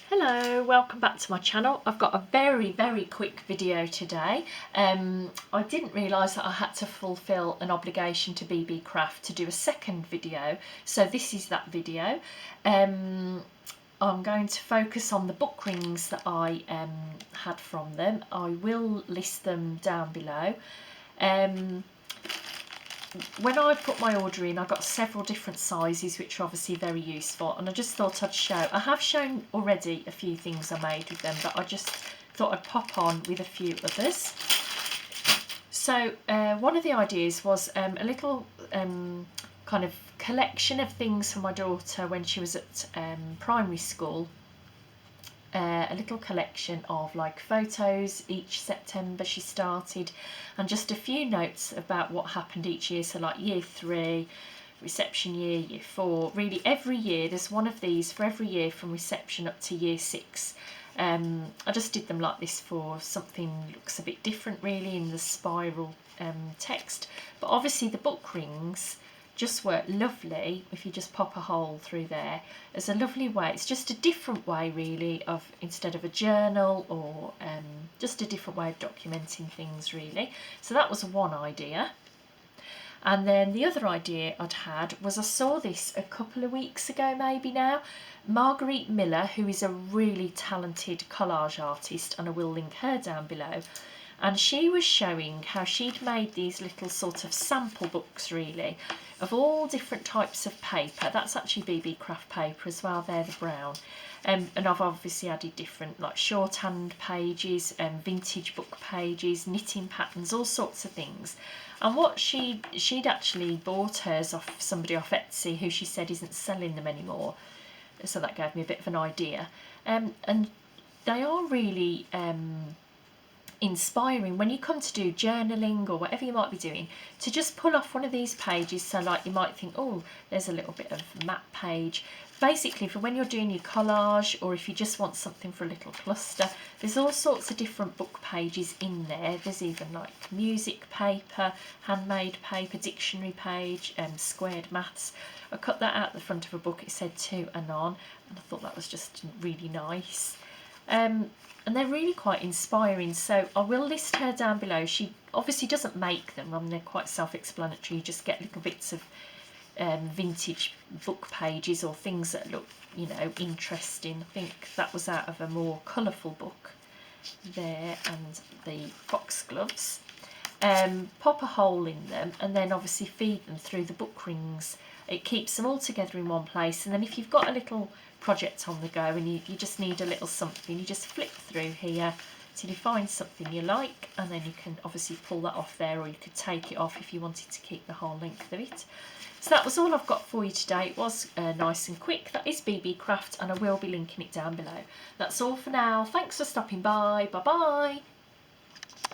Hello, welcome back to my channel. I've got a very quick video today. I didn't realise that I had to fulfil an obligation to BB Kraft to do a second video, so this is that video. I'm going to focus on the book rings that I had from them. I will list them down below. When I put my order in, I got several different sizes, which are obviously very useful, and I just thought I'd show. I have shown already a few things I made with them, but I just thought I'd pop on with a few others. So one of the ideas was a little kind of collection of things for my daughter when she was at primary school. A little collection of like photos each September she started, and just a few notes about what happened each year. So like year 3, reception year, year 4, really every year there's one of these for every year from reception up to year 6. I just did them like this for something looks a bit different really in the spiral text, but obviously the book rings just work lovely if you just pop a hole through there. It's a lovely way, it's just a different way really of, instead of a journal, or just a different way of documenting things really. So that was one idea. And then the other idea I'd had was I saw this a couple of weeks ago maybe now. Margarete Miller, who is a really talented collage artist, and I will link her down below, and she was showing how she'd made these little sort of sample books really of all different types of paper. That's actually BB Kraft paper as well, they're the brown. And I've obviously added different like shorthand pages, vintage book pages, knitting patterns, all sorts of things. And what she'd actually bought hers off somebody off Etsy who she said isn't selling them anymore. So that gave me a bit of an idea. And they are really inspiring when you come to do journaling or whatever you might be doing, to just pull off one of these pages. So like you might think, oh, there's a little bit of map page. Basically for when you're doing your collage, or if you just want something for a little cluster, there's all sorts of different book pages in there. There's even like music paper, handmade paper, dictionary page, squared maths. I cut that out the front of a book, it said to and on, and I thought that was just really nice. And they're really quite inspiring, so I will list her down below. She obviously doesn't make them, they're quite self-explanatory. You just get little bits of vintage book pages or things that look, you know, interesting. I think that was out of a more colourful book there, and the foxgloves. Pop a hole in them and then obviously feed them through the book rings. It keeps them all together in one place, and then if you've got a little project on the go and you just need a little something, you just flip through here till you find something you like, and then you can obviously pull that off there, or you could take it off if you wanted to keep the whole length of it. So that was all I've got for you today. It was nice and quick. That is BB Kraft, and I will be linking it down below. That's all for now. Thanks for stopping by. Bye bye.